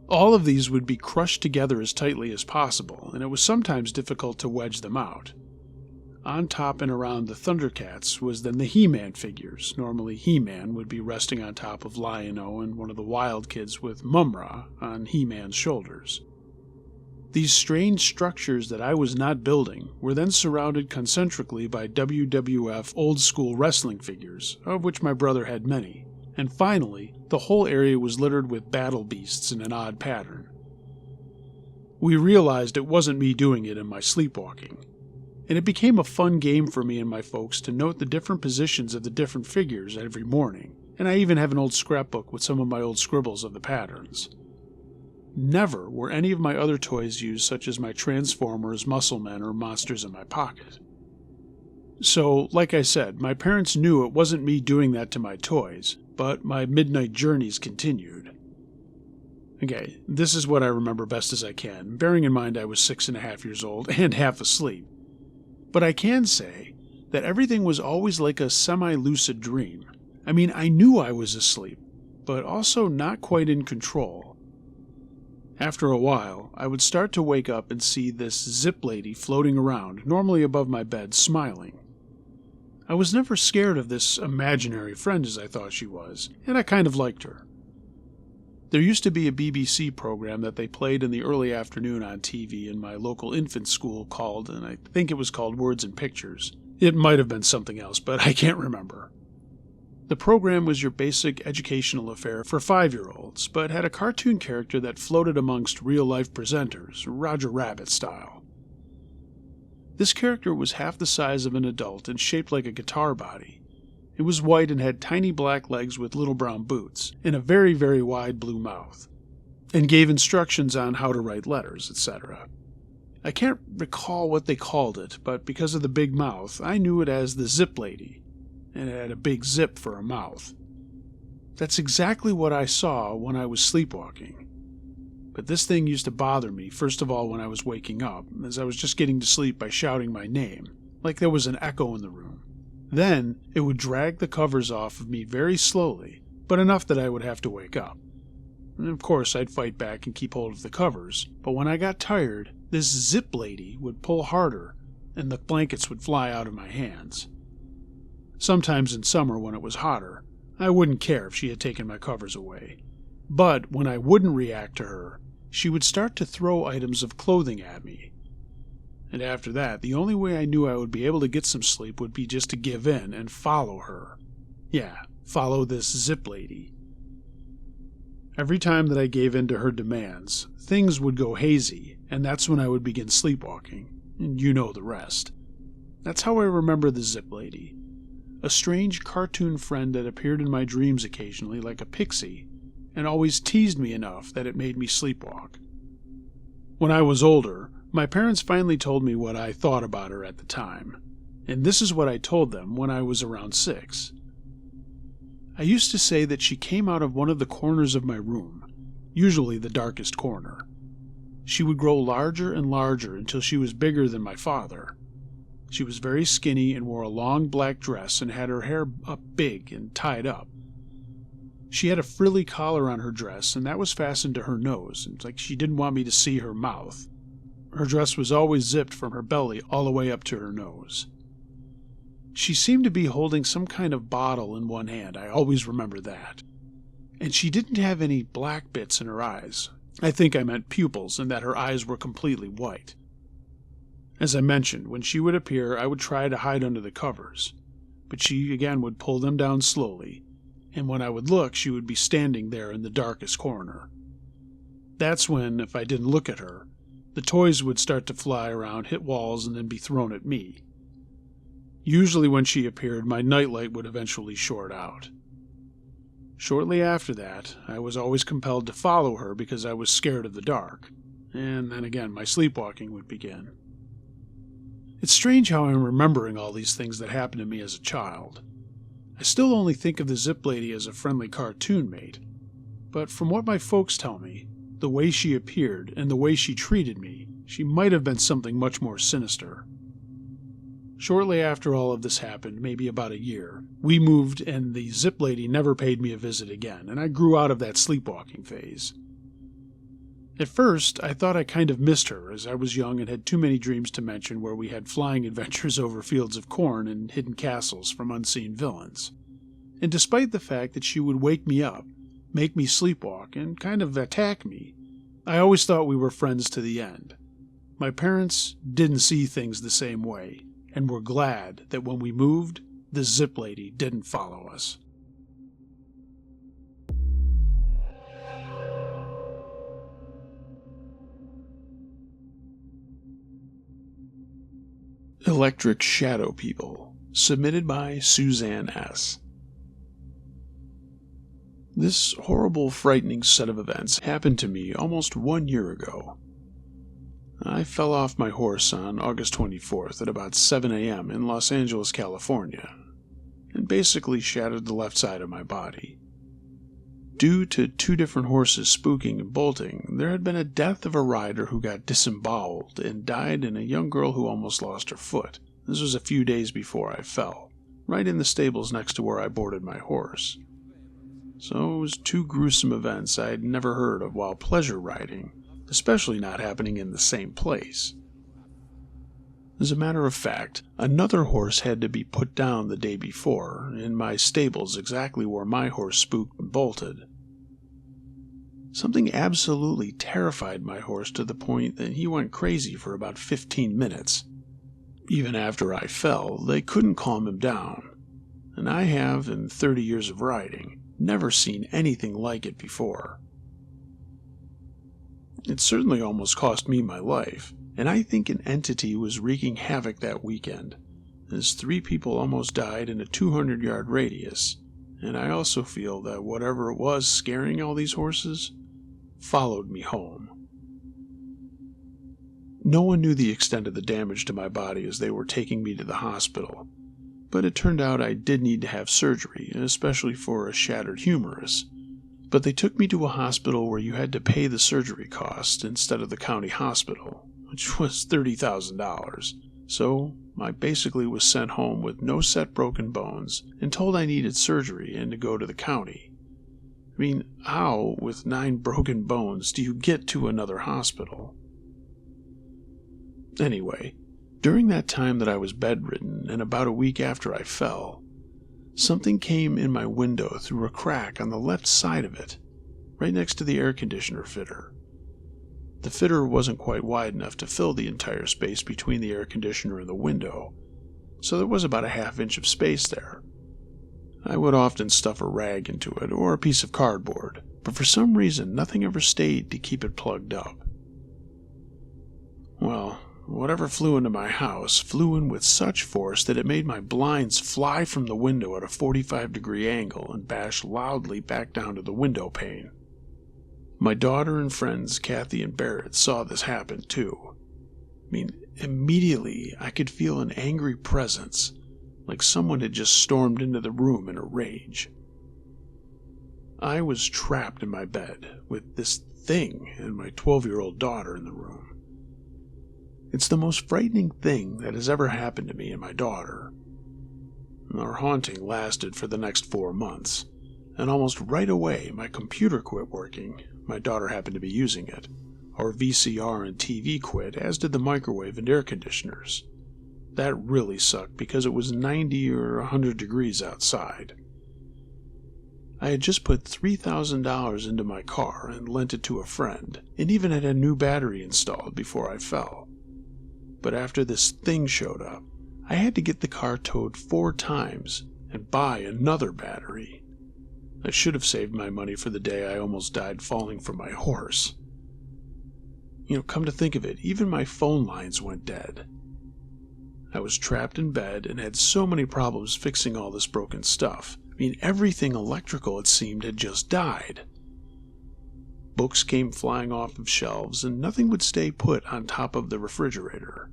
All of these would be crushed together as tightly as possible, and it was sometimes difficult to wedge them out. On top and around the Thundercats was then the He-Man figures. Normally He-Man would be resting on top of Lion-O and one of the Wild Kids with Mumra on He-Man's shoulders. These strange structures that I was not building were then surrounded concentrically by WWF old-school wrestling figures, of which my brother had many, and finally, the whole area was littered with battle beasts in an odd pattern. We realized it wasn't me doing it in my sleepwalking, and it became a fun game for me and my folks to note the different positions of the different figures every morning, and I even have an old scrapbook with some of my old scribbles of the patterns. Never were any of my other toys used, such as my Transformers, Muscle Men, or Monsters in my Pocket. So, like I said, my parents knew it wasn't me doing that to my toys, but my midnight journeys continued. Okay, this is what I remember best as I can, bearing in mind I was 6.5 years old and half asleep. But I can say that everything was always like a semi-lucid dream. I mean, I knew I was asleep, but also not quite in control. After a while, I would start to wake up and see this zip lady floating around, normally above my bed, smiling. I was never scared of this imaginary friend as I thought she was, and I kind of liked her. There used to be a BBC program that they played in the early afternoon on TV in my local infant school called, and I think it was called Words and Pictures. It might have been something else, but I can't remember. The program was your basic educational affair for 5-year-olds, but had a cartoon character that floated amongst real-life presenters, Roger Rabbit style. This character was half the size of an adult and shaped like a guitar body. It was white and had tiny black legs with little brown boots, and a very, very wide blue mouth, and gave instructions on how to write letters, etc. I can't recall what they called it, but because of the big mouth, I knew it as the Zip Lady, and it had a big zip for a mouth. That's exactly what I saw when I was sleepwalking. But this thing used to bother me, first of all when I was waking up, as I was just getting to sleep by shouting my name, like there was an echo in the room. Then it would drag the covers off of me very slowly, but enough that I would have to wake up. And of course I'd fight back and keep hold of the covers, but when I got tired, this Zip Lady would pull harder, and the blankets would fly out of my hands. Sometimes in summer when it was hotter, I wouldn't care if she had taken my covers away. But when I wouldn't react to her, she would start to throw items of clothing at me. And after that, the only way I knew I would be able to get some sleep would be just to give in and follow her. Yeah, follow this Zip Lady. Every time that I gave in to her demands, things would go hazy, and that's when I would begin sleepwalking. And you know the rest. That's how I remember the Zip Lady. A strange cartoon friend that appeared in my dreams occasionally like a pixie, and always teased me enough that it made me sleepwalk. When I was older, my parents finally told me what I thought about her at the time, and this is what I told them when I was around 6. I used to say that she came out of one of the corners of my room, usually the darkest corner. She would grow larger and larger until she was bigger than my father. She was very skinny and wore a long black dress and had her hair up big and tied up. She had a frilly collar on her dress, and that was fastened to her nose. It's like she didn't want me to see her mouth. Her dress was always zipped from her belly all the way up to her nose. She seemed to be holding some kind of bottle in one hand, I always remember that. And she didn't have any black bits in her eyes. I think I meant pupils, and that her eyes were completely white. As I mentioned, when she would appear, I would try to hide under the covers, but she again would pull them down slowly, and when I would look, she would be standing there in the darkest corner. That's when, if I didn't look at her, the toys would start to fly around, hit walls, and then be thrown at me. Usually when she appeared, my nightlight would eventually short out. Shortly after that, I was always compelled to follow her because I was scared of the dark, and then again my sleepwalking would begin. It's strange how I'm remembering all these things that happened to me as a child. I still only think of the Zip Lady as a friendly cartoon mate, but from what my folks tell me, the way she appeared and the way she treated me, she might have been something much more sinister. Shortly after all of this happened, maybe about a year, we moved and the Zip Lady never paid me a visit again, and I grew out of that sleepwalking phase. At first, I thought I kind of missed her, as I was young and had too many dreams to mention where we had flying adventures over fields of corn and hidden castles from unseen villains. And despite the fact that she would wake me up, make me sleepwalk, and kind of attack me, I always thought we were friends to the end. My parents didn't see things the same way, and were glad that when we moved, the Zip Lady didn't follow us. Electric Shadow People, submitted by Suzanne S. This horrible, frightening set of events happened to me almost 1 year ago. I fell off my horse on August 24th at about 7 a.m. in Los Angeles, California, and basically shattered the left side of my body. Due to 2 different horses spooking and bolting, there had been a death of a rider who got disemboweled and died, and a young girl who almost lost her foot. This was a few days before I fell, right in the stables next to where I boarded my horse. So it was 2 gruesome events I had never heard of while pleasure riding, especially not happening in the same place. As a matter of fact, another horse had to be put down the day before, in my stables exactly where my horse spooked and bolted. Something absolutely terrified my horse to the point that he went crazy for about 15 minutes. Even after I fell, they couldn't calm him down, and I have, in 30 years of riding, never seen anything like it before. It certainly almost cost me my life, and I think an entity was wreaking havoc that weekend, as 3 people almost died in a 200-yard radius, and I also feel that whatever it was scaring all these horses followed me home. No one knew the extent of the damage to my body as they were taking me to the hospital, but it turned out I did need to have surgery, especially for a shattered humerus. But they took me to a hospital where you had to pay the surgery cost instead of the county hospital, which was $30,000. So I basically was sent home with no set broken bones and told I needed surgery and to go to the county. I mean, how, with 9 broken bones, do you get to another hospital? Anyway, during that time that I was bedridden and about a week after I fell, something came in my window through a crack on the left side of it, right next to the air conditioner fitter. The fitter wasn't quite wide enough to fill the entire space between the air conditioner and the window, so there was about a half-inch of space there. I would often stuff a rag into it or a piece of cardboard, but for some reason nothing ever stayed to keep it plugged up. Well, whatever flew into my house flew in with such force that it made my blinds fly from the window at a 45-degree angle and bash loudly back down to the window pane. My daughter and friends Kathy and Barrett saw this happen too. Immediately I could feel an angry presence, like someone had just stormed into the room in a rage. I was trapped in my bed with this thing and my 12-year-old daughter in the room. It's the most frightening thing that has ever happened to me and my daughter. Our haunting lasted for the next 4 months, and almost right away my computer quit working. My daughter happened to be using it. Our VCR and TV quit, as did the microwave and air conditioners. That really sucked because it was 90 or 100 degrees outside. I had just put $3,000 into my car and lent it to a friend, and even had a new battery installed before I fell. But after this thing showed up, I had to get the car towed 4 times and buy another battery. I should have saved my money for the day I almost died falling from my horse. Come to think of it, even my phone lines went dead. I was trapped in bed and had so many problems fixing all this broken stuff. Everything electrical, it seemed, had just died. Books came flying off of shelves, and nothing would stay put on top of the refrigerator.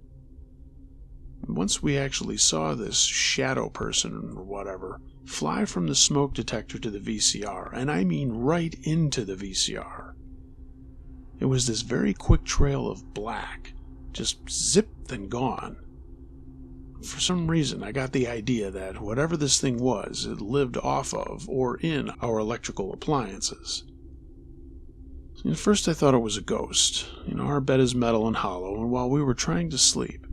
Once we actually saw this shadow person, or whatever, fly from the smoke detector to the VCR, and I mean right into the VCR. It was this very quick trail of black, just zipped and gone. For some reason, I got the idea that whatever this thing was, it lived off of or in our electrical appliances. At first I thought it was a ghost. Our bed is metal and hollow, and while we were trying to sleep,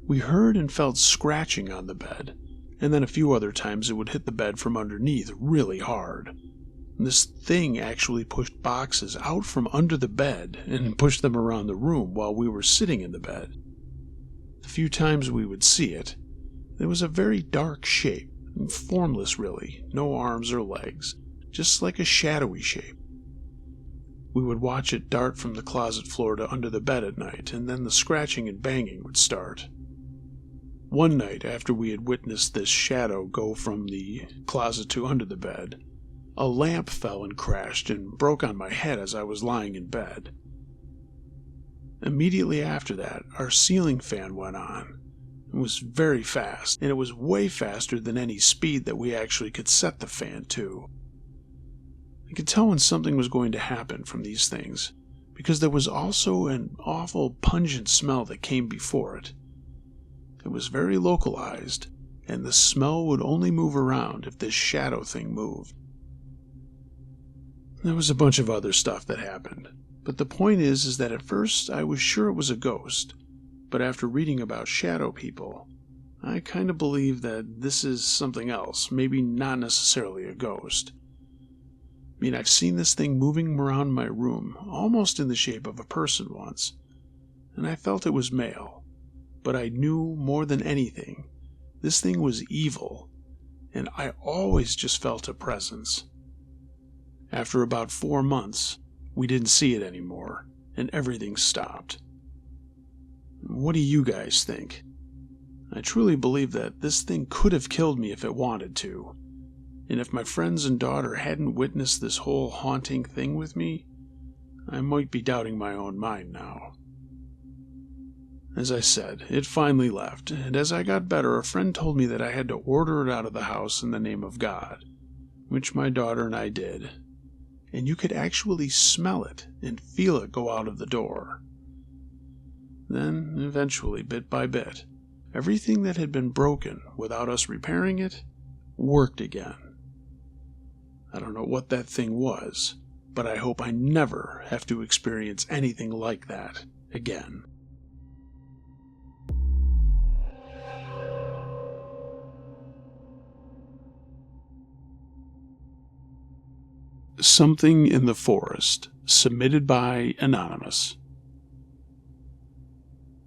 we heard and felt scratching on the bed, and then a few other times it would hit the bed from underneath really hard. And this thing actually pushed boxes out from under the bed and pushed them around the room while we were sitting in the bed. The few times we would see it, there was a very dark shape, formless really, no arms or legs, just like a shadowy shape. We would watch it dart from the closet floor to under the bed at night, and then the scratching and banging would start. One night, after we had witnessed this shadow go from the closet to under the bed, a lamp fell and crashed and broke on my head as I was lying in bed. Immediately after that, our ceiling fan went on. It was very fast, and it was way faster than any speed that we actually could set the fan to. I could tell when something was going to happen from these things, because there was also an awful pungent smell that came before it. It was very localized, and the smell would only move around if this shadow thing moved. There was a bunch of other stuff that happened, but the point is that at first I was sure it was a ghost, but after reading about shadow people, I kind of believe that this is something else, maybe not necessarily a ghost. I've seen this thing moving around my room, almost in the shape of a person once, and I felt it was male, but I knew more than anything, this thing was evil, and I always just felt a presence. After about 4 months, we didn't see it anymore, and everything stopped. What do you guys think? I truly believe that this thing could have killed me if it wanted to. And if my friends and daughter hadn't witnessed this whole haunting thing with me, I might be doubting my own mind now. As I said, it finally left, and as I got better, a friend told me that I had to order it out of the house in the name of God, which my daughter and I did. And you could actually smell it and feel it go out of the door. Then, eventually, bit by bit, everything that had been broken without us repairing it worked again. I don't know what that thing was, but I hope I never have to experience anything like that again. Something in the Forest, submitted by Anonymous.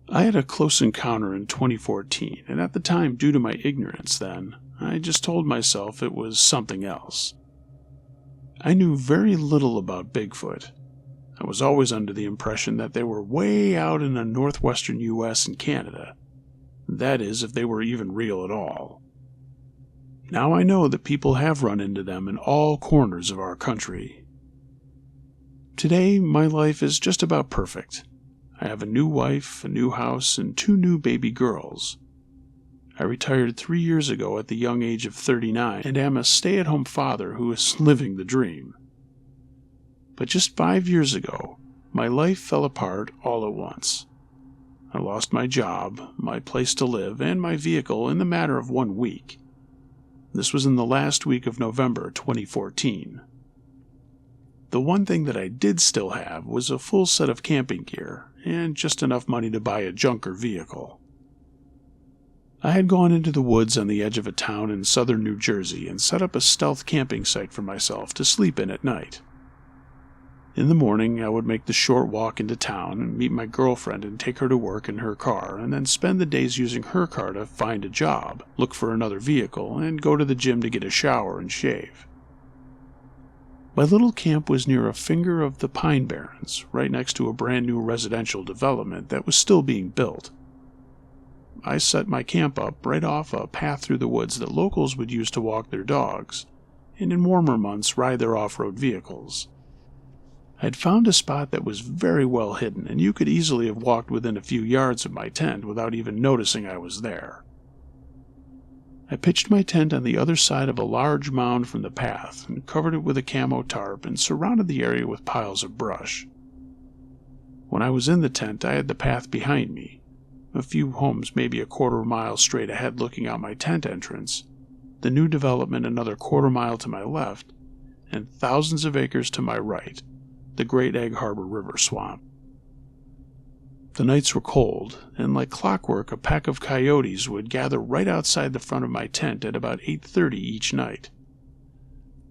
I had a close encounter in 2014, and at the time, due to my ignorance then, I just told myself it was something else. I knew very little about Bigfoot. I was always under the impression that they were way out in the northwestern US and Canada. That is, if they were even real at all. Now I know that people have run into them in all corners of our country. Today, my life is just about perfect. I have a new wife, a new house, and 2 new baby girls. I retired 3 years ago at the young age of 39 and am a stay-at-home father who is living the dream. But just 5 years ago, my life fell apart all at once. I lost my job, my place to live, and my vehicle in the matter of 1 week. This was in the last week of November 2014. The one thing that I did still have was a full set of camping gear and just enough money to buy a junker vehicle. I had gone into the woods on the edge of a town in southern New Jersey and set up a stealth camping site for myself to sleep in at night. In the morning, I would make the short walk into town and meet my girlfriend and take her to work in her car, and then spend the days using her car to find a job, look for another vehicle, and go to the gym to get a shower and shave. My little camp was near a finger of the Pine Barrens, right next to a brand new residential development that was still being built. I set my camp up right off a path through the woods that locals would use to walk their dogs, and in warmer months ride their off-road vehicles. I had found a spot that was very well hidden, and you could easily have walked within a few yards of my tent without even noticing I was there. I pitched my tent on the other side of a large mound from the path and covered it with a camo tarp and surrounded the area with piles of brush. When I was in the tent, I had the path behind me, a few homes maybe a quarter mile straight ahead looking out my tent entrance, the new development another quarter mile to my left, and thousands of acres to my right, the Great Egg Harbor River swamp. The nights were cold, and like clockwork, a pack of coyotes would gather right outside the front of my tent at about 8:30 each night.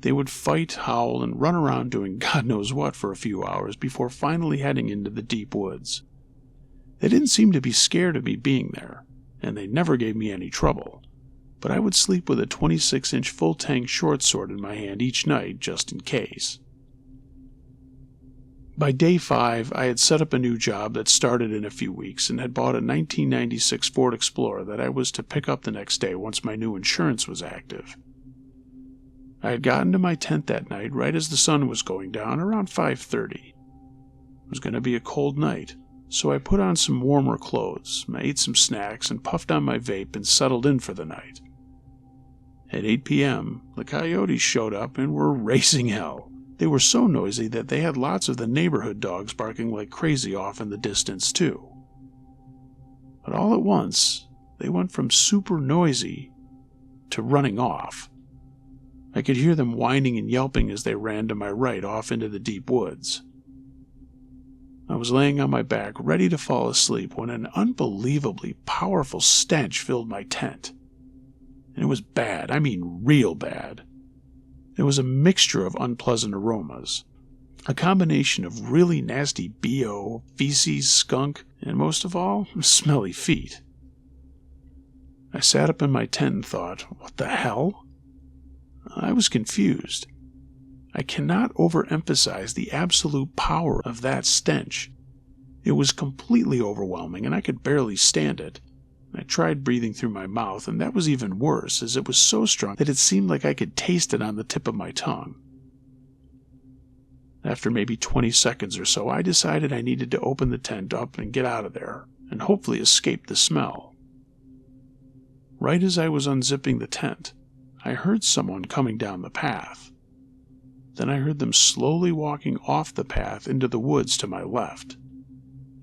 They would fight, howl, and run around doing God knows what for a few hours before finally heading into the deep woods. They didn't seem to be scared of me being there, and they never gave me any trouble, but I would sleep with a 26-inch full-tang short sword in my hand each night just in case. By day 5, I had set up a new job that started in a few weeks and had bought a 1996 Ford Explorer that I was to pick up the next day once my new insurance was active. I had gotten to my tent that night right as the sun was going down, around 5:30. It was going to be a cold night, so I put on some warmer clothes, I ate some snacks, and puffed on my vape and settled in for the night. At 8 p.m., the coyotes showed up and were raising hell. They were so noisy that they had lots of the neighborhood dogs barking like crazy off in the distance, too. But all at once, they went from super noisy to running off. I could hear them whining and yelping as they ran to my right off into the deep woods. I was laying on my back, ready to fall asleep, when an unbelievably powerful stench filled my tent. And it was bad, I mean real bad. It was a mixture of unpleasant aromas, a combination of really nasty BO, feces, skunk, and most of all, smelly feet. I sat up in my tent and thought, what the hell? I was confused. I cannot overemphasize the absolute power of that stench. It was completely overwhelming, and I could barely stand it. I tried breathing through my mouth, and that was even worse, as it was so strong that it seemed like I could taste it on the tip of my tongue. After maybe 20 seconds or so, I decided I needed to open the tent up and get out of there, and hopefully escape the smell. Right as I was unzipping the tent, I heard someone coming down the path. Then I heard them slowly walking off the path into the woods to my left.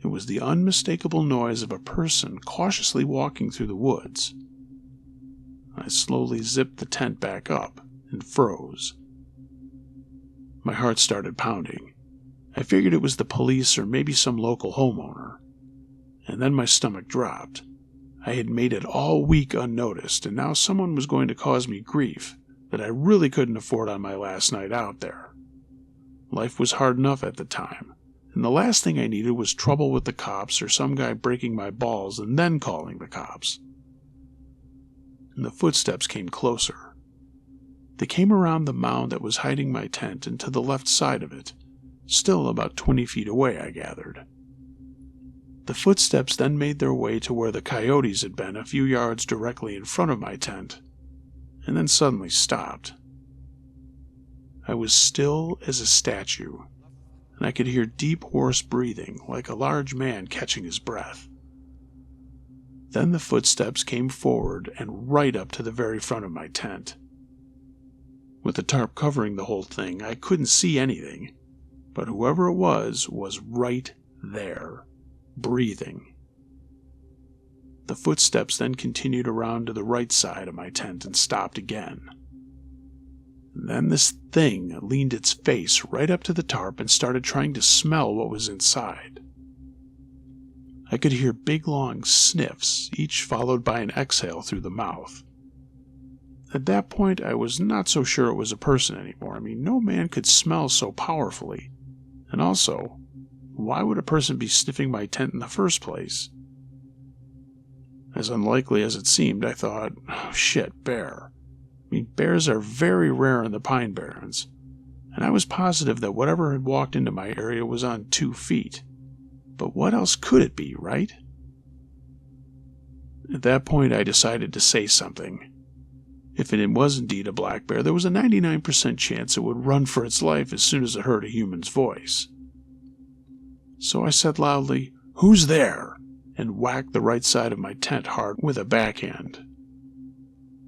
It was the unmistakable noise of a person cautiously walking through the woods. I slowly zipped the tent back up and froze. My heart started pounding. I figured it was the police or maybe some local homeowner. And then my stomach dropped. I had made it all week unnoticed, and now someone was going to cause me grief that I really couldn't afford on my last night out there. Life was hard enough at the time, and the last thing I needed was trouble with the cops or some guy breaking my balls and then calling the cops. And the footsteps came closer. They came around the mound that was hiding my tent and to the left side of it, still about 20 feet away, I gathered. The footsteps then made their way to where the coyotes had been a few yards directly in front of my tent, and then suddenly stopped. I was still as a statue, and I could hear deep, hoarse breathing, like a large man catching his breath. Then the footsteps came forward and right up to the very front of my tent. With the tarp covering the whole thing, I couldn't see anything, but whoever it was right there, breathing. The footsteps then continued around to the right side of my tent and stopped again. And then this thing leaned its face right up to the tarp and started trying to smell what was inside. I could hear big long sniffs, each followed by an exhale through the mouth. At that point, I was not so sure it was a person anymore. I mean, no man could smell so powerfully. And also, why would a person be sniffing my tent in the first place? As unlikely as it seemed, I thought, oh shit, bear. I mean, bears are very rare in the Pine Barrens, and I was positive that whatever had walked into my area was on 2 feet. But what else could it be, right? At that point, I decided to say something. If it was indeed a black bear, there was a 99% chance it would run for its life as soon as it heard a human's voice. So I said loudly, "Who's there?" and whacked the right side of my tent hard with a backhand.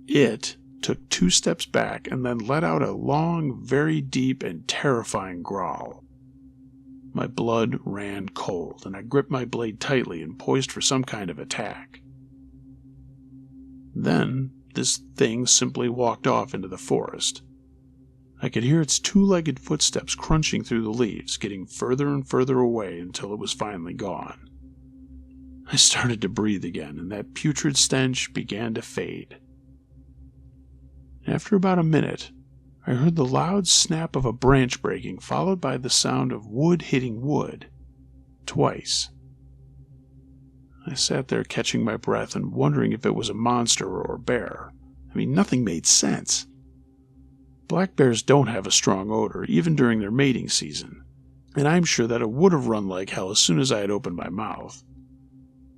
It took 2 steps back and then let out a long, very deep, and terrifying growl. My blood ran cold, and I gripped my blade tightly and poised for some kind of attack. Then, this thing simply walked off into the forest. I could hear its two-legged footsteps crunching through the leaves, getting further and further away until it was finally gone. I started to breathe again, and that putrid stench began to fade. After about a minute, I heard the loud snap of a branch breaking, followed by the sound of wood hitting wood, twice. I sat there catching my breath and wondering if it was a monster or a bear. I mean, nothing made sense. Black bears don't have a strong odor, even during their mating season, and I'm sure that it would have run like hell as soon as I had opened my mouth.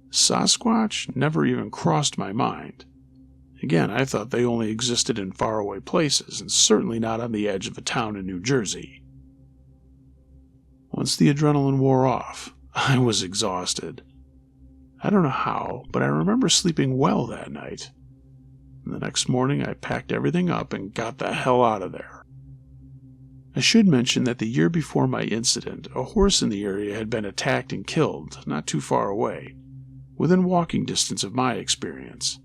Sasquatch never even crossed my mind. Again, I thought they only existed in faraway places, and certainly not on the edge of a town in New Jersey. Once the adrenaline wore off, I was exhausted. I don't know how, but I remember sleeping well that night. And the next morning, I packed everything up and got the hell out of there. I should mention that the year before my incident, a horse in the area had been attacked and killed, not too far away, within walking distance of my experience.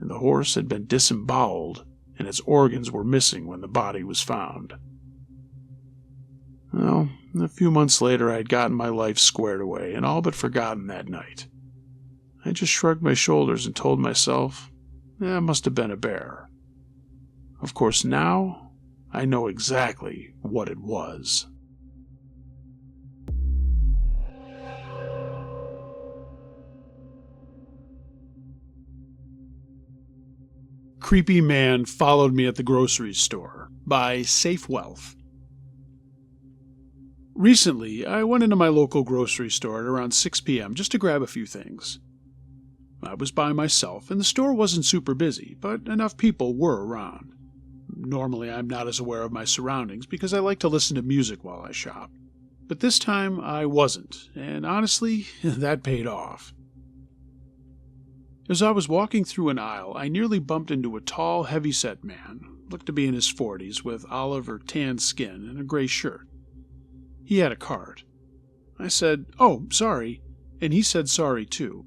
And the horse had been disemboweled, and its organs were missing when the body was found. Well, a few months later I had gotten my life squared away, and all but forgotten that night. I just shrugged my shoulders and told myself, it must have been a bear. Of course, now I know exactly what it was. Creepy Man Followed Me at the Grocery Store by Safe Wealth. Recently, I went into my local grocery store at around 6 p.m. just to grab a few things. I was by myself, and the store wasn't super busy, but enough people were around. Normally, I'm not as aware of my surroundings because I like to listen to music while I shop. But this time, I wasn't, and honestly, that paid off. As I was walking through an aisle, I nearly bumped into a tall, heavy-set man, looked to be in his 40s, with olive or tan skin and a gray shirt. He had a cart. I said, "Oh, sorry," and he said sorry too.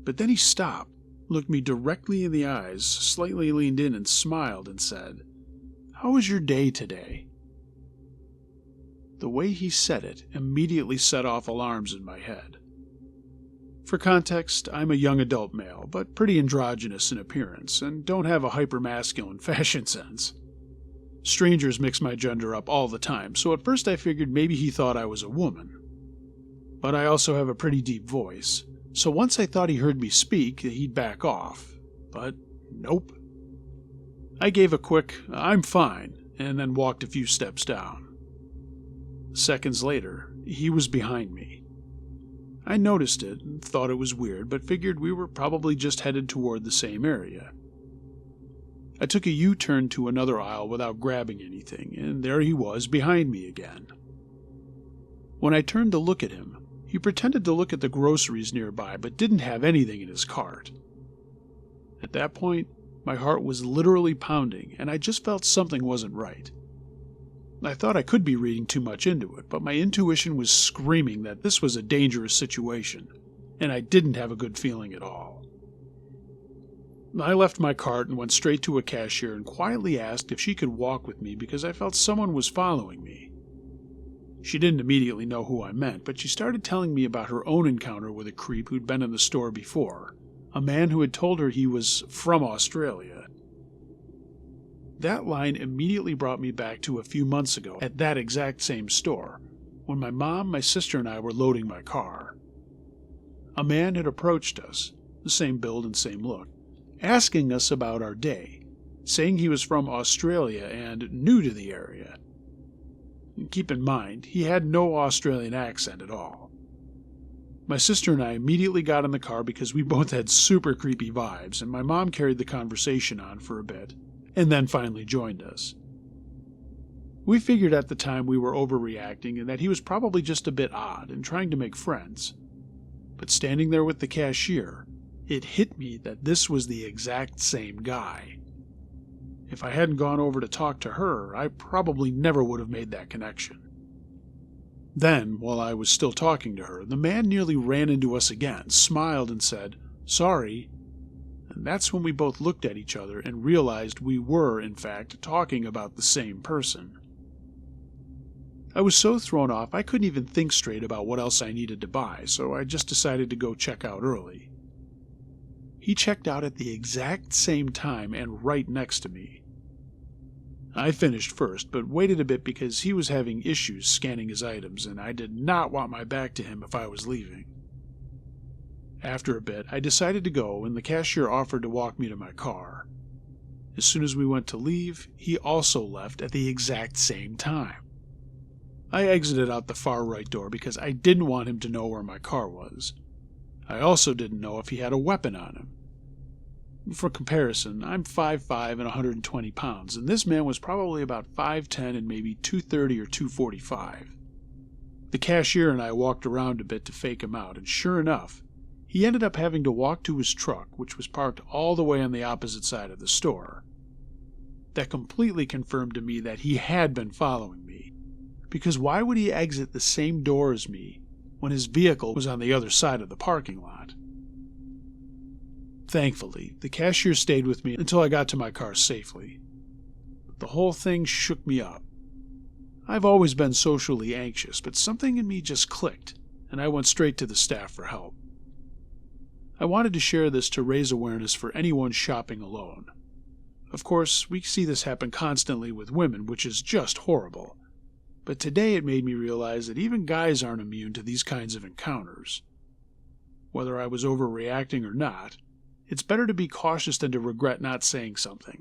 But then he stopped, looked me directly in the eyes, slightly leaned in and smiled and said, "How was your day today?" The way he said it immediately set off alarms in my head. For context, I'm a young adult male, but pretty androgynous in appearance, and don't have a hyper-masculine fashion sense. Strangers mix my gender up all the time, so at first I figured maybe he thought I was a woman. But I also have a pretty deep voice, so once I thought he heard me speak, he'd back off. But nope. I gave a quick, "I'm fine," and then walked a few steps down. Seconds later, he was behind me. I noticed it and thought it was weird, but figured we were probably just headed toward the same area. I took a U-turn to another aisle without grabbing anything, and there he was behind me again. When I turned to look at him, he pretended to look at the groceries nearby but didn't have anything in his cart. At that point, my heart was literally pounding, and I just felt something wasn't right. I thought I could be reading too much into it, but my intuition was screaming that this was a dangerous situation, and I didn't have a good feeling at all. I left my cart and went straight to a cashier and quietly asked if she could walk with me because I felt someone was following me. She didn't immediately know who I meant, but she started telling me about her own encounter with a creep who'd been in the store before, a man who had told her he was from Australia. That line immediately brought me back to a few months ago at that exact same store, when my mom, my sister, and I were loading my car. A man had approached us, the same build and same look, asking us about our day, saying he was from Australia and new to the area. Keep in mind, he had no Australian accent at all. My sister and I immediately got in the car because we both had super creepy vibes, and my mom carried the conversation on for a bit, and then finally joined us. We figured at the time we were overreacting and that he was probably just a bit odd and trying to make friends. But standing there with the cashier, it hit me that this was the exact same guy. If I hadn't gone over to talk to her, I probably never would have made that connection. Then, while I was still talking to her, the man nearly ran into us again, smiled and said, "Sorry." And that's when we both looked at each other and realized we were, in fact, talking about the same person. I was so thrown off I couldn't even think straight about what else I needed to buy, so I just decided to go check out early. He checked out at the exact same time and right next to me. I finished first, but waited a bit because he was having issues scanning his items, and I did not want my back to him if I was leaving. After a bit, I decided to go, and the cashier offered to walk me to my car. As soon as we went to leave, he also left at the exact same time. I exited out the far right door because I didn't want him to know where my car was. I also didn't know if he had a weapon on him. For comparison, I'm 5'5" and 120 pounds, and this man was probably about 5'10" and maybe 230 or 245. The cashier and I walked around a bit to fake him out, and sure enough, he ended up having to walk to his truck, which was parked all the way on the opposite side of the store. That completely confirmed to me that he had been following me, because why would he exit the same door as me when his vehicle was on the other side of the parking lot? Thankfully, the cashier stayed with me until I got to my car safely. The whole thing shook me up. I've always been socially anxious, but something in me just clicked, and I went straight to the staff for help. I wanted to share this to raise awareness for anyone shopping alone. Of course, we see this happen constantly with women, which is just horrible. But today it made me realize that even guys aren't immune to these kinds of encounters. Whether I was overreacting or not, it's better to be cautious than to regret not saying something.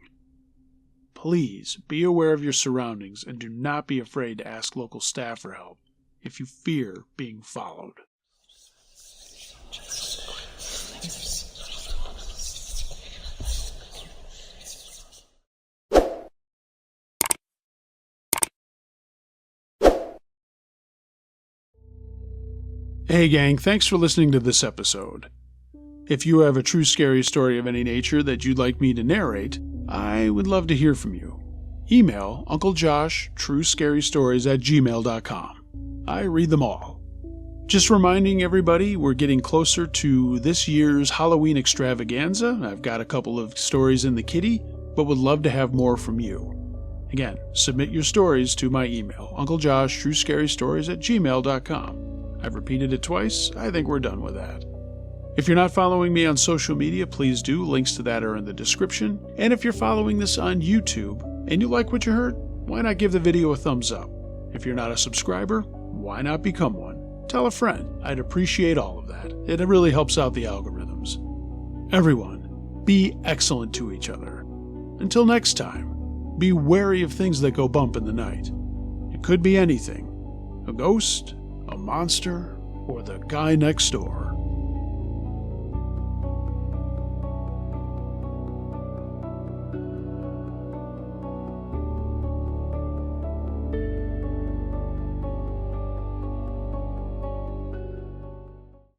Please be aware of your surroundings and do not be afraid to ask local staff for help if you fear being followed. Hey gang, thanks for listening to this episode. If you have a true scary story of any nature that you'd like me to narrate, I would love to hear from you. Email Uncle Josh truescarystories@gmail.com. I read them all. Just reminding everybody, we're getting closer to this year's Halloween extravaganza. I've got a couple of stories in the kitty, but would love to have more from you. Again, submit your stories to my email, unclejoshtruescarystories@gmail.com. I've repeated it twice. I think we're done with that. If you're not following me on social media, please do. Links to that are in the description. And if you're following this on YouTube and you like what you heard, why not give the video a thumbs up? If you're not a subscriber, why not become one? Tell a friend. I'd appreciate all of that. It really helps out the algorithms. Everyone, be excellent to each other. Until next time, be wary of things that go bump in the night. It could be anything. A ghost, a monster, or the guy next door.